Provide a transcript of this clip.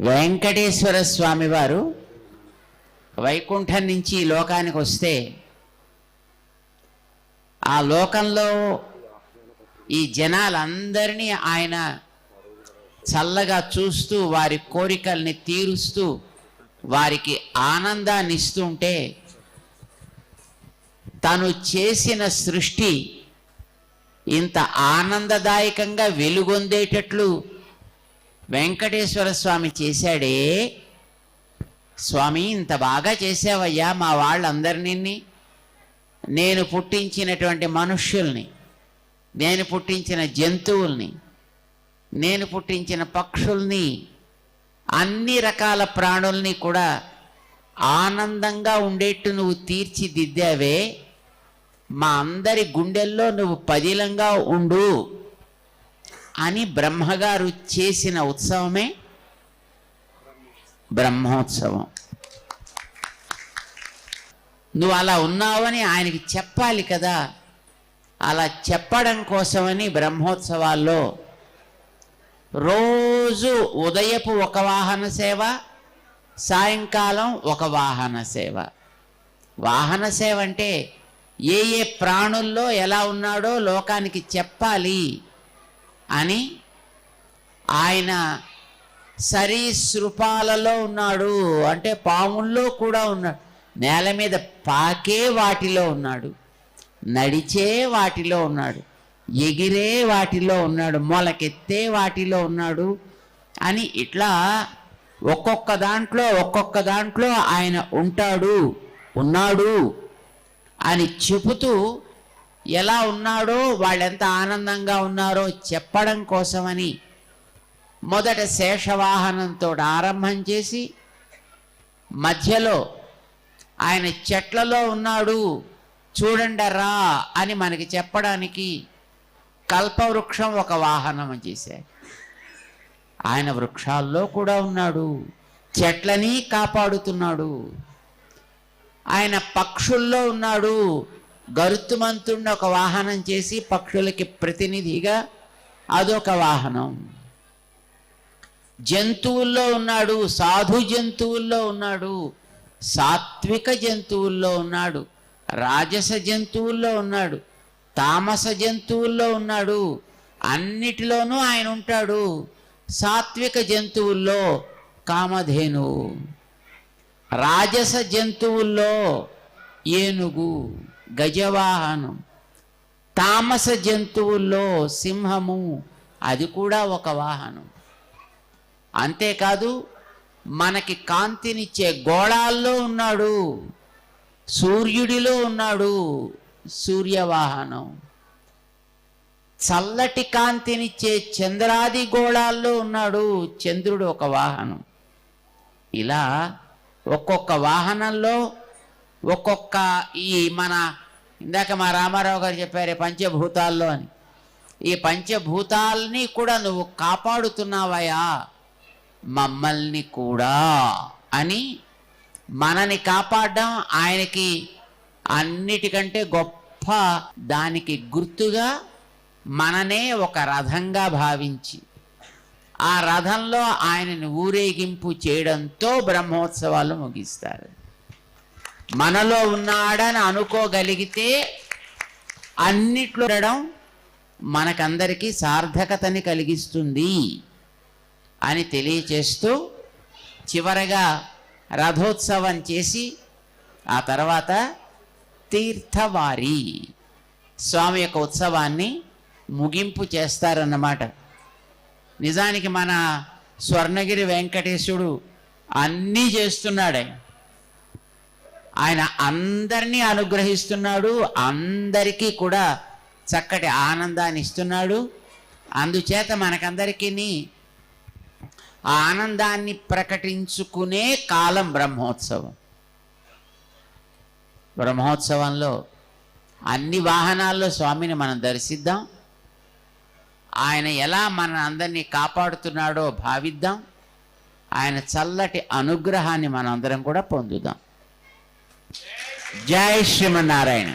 వెంకటేశ్వర స్వామి వారు వైకుంఠం నుంచి ఈ లోకానికి వస్తే ఆ లోకంలో ఈ జనాలందరినీ ఆయన చల్లగా చూస్తూ వారి కోరికల్ని తీరుస్తూ వారికి ఆనందాన్ని ఇస్తుంటే తను చేసిన సృష్టి ఇంత ఆనందదాయకంగా వెలుగొందేటట్లు వెంకటేశ్వర స్వామి చేశాడే. స్వామి ఇంత బాగా చేసావయ్యా మా వాళ్ళందరినీ, నేను పుట్టించినటువంటి మనుష్యుల్ని, నేను పుట్టించిన జంతువుల్ని, నేను పుట్టించిన పక్షుల్ని, అన్ని రకాల ప్రాణుల్ని కూడా ఆనందంగా ఉండేట్టు నువ్వు తీర్చిదిద్దావే. మా అందరి గుండెల్లో నువ్వు పదిలంగా ఉండు అని బ్రహ్మగారు చేసిన ఉత్సవమే బ్రహ్మోత్సవం. నువ్వు అలా ఉన్నావని ఆయనకి చెప్పాలి కదా. అలా చెప్పడం కోసమని బ్రహ్మోత్సవాల్లో రోజు ఉదయపు ఒక వాహన సేవ, సాయంకాలం ఒక వాహన సేవ. వాహన సేవ అంటే ఏ ఏ ప్రాణుల్లో ఎలా ఉన్నాడో లోకానికి చెప్పాలి అని ఆయన సరీసృపాలలో ఉన్నాడు, అంటే పాముల్లో కూడా ఉన్నాడు, నేల మీద పాకే వాటిలో ఉన్నాడు, నడిచే వాటిలో ఉన్నాడు, ఎగిరే వాటిలో ఉన్నాడు, మొలకెత్తే వాటిలో ఉన్నాడు అని ఇట్లా ఒక్కొక్క దాంట్లో ఆయన ఉన్నాడు అని చెబుతూ ఎలా ఉన్నాడో వాళ్ళెంత ఆనందంగా ఉన్నారో చెప్పడం కోసమని మొదట శేషవాహనంతో ఆరంభం చేసి మధ్యలో ఆయన చెట్లలో ఉన్నాడు చూడండరా అని మనకి చెప్పడానికి కల్పవృక్షం ఒక వాహనం చేశారు. ఆయన వృక్షాల్లో కూడా ఉన్నాడు, చెట్లని కాపాడుతున్నాడు. ఆయన పక్షుల్లో ఉన్నాడు, గరుత్మంతుడిని ఒక వాహనం చేసి పక్షులకి ప్రతినిధిగా అదొక వాహనం. జంతువుల్లో ఉన్నాడు, సాధు జంతువుల్లో ఉన్నాడు, సాత్విక జంతువుల్లో ఉన్నాడు, రాజస జంతువుల్లో ఉన్నాడు, తామస జంతువుల్లో ఉన్నాడు. అన్నిటిలోనూ ఆయన ఉంటాడు. సాత్విక జంతువుల్లో కామధేను, రాజస జంతువుల్లో ఏనుగు గజవాహనం, తామస జంతువుల్లో సింహము, అది కూడా ఒక వాహనం. అంతేకాదు మనకి కాంతినిచ్చే గోళాల్లో ఉన్నాడు, సూర్యుడిలో ఉన్నాడు, సూర్యవాహనం. చల్లటి కాంతినిచ్చే చంద్రాది గోళాల్లో ఉన్నాడు, చంద్రుడు ఒక వాహనం. ఇలా ఒక్కొక్క వాహనంలో ఒక్కొక్క ఈ మన ఇందాక మా రామారావు గారు చెప్పారు పంచభూతాల్లో అని, ఈ పంచభూతాలని కూడా నువ్వు కాపాడుతున్నావయా మమ్మల్ని కూడా అని మనని కాపాడడం ఆయనకి అన్నిటికంటే గొప్ప. దానికి గుర్తుగా మననే ఒక రథంగా భావించి ఆ రథంలో ఆయనని ఊరేగింపు చేయడంతో బ్రహ్మోత్సవాలు ముగిస్తారు. మనలో ఉన్నాడని అనుకోగలిగితే అన్నిట్లో ఉండడం మనకందరికీ సార్థకతని కలిగిస్తుంది అని తెలియచేస్తూ చివరగా రథోత్సవం చేసి ఆ తర్వాత తీర్థవారి స్వామి యొక్క ఉత్సవాన్ని ముగింపు చేస్తారన్నమాట. నిజానికి మన స్వర్ణగిరి వెంకటేశుడు అన్నీ చేస్తున్నాడే. ఆయన అందరినీ అనుగ్రహిస్తున్నాడు, అందరికీ కూడా చక్కటి ఆనందాన్ని ఇస్తున్నాడు. అందుచేత మనకందరికీ ఆ ఆనందాన్ని ప్రకటించుకునే కాలం బ్రహ్మోత్సవం. బ్రహ్మోత్సవంలో అన్ని వాహనాల్లో స్వామిని మనం దర్శిద్దాం. ఆయన ఎలా మన అందరినీ కాపాడుతున్నాడో భావిద్దాం. ఆయన చల్లటి అనుగ్రహాన్ని మనం అందరం కూడా పొందుదాం. జై శ్రీమన్నారాయణ.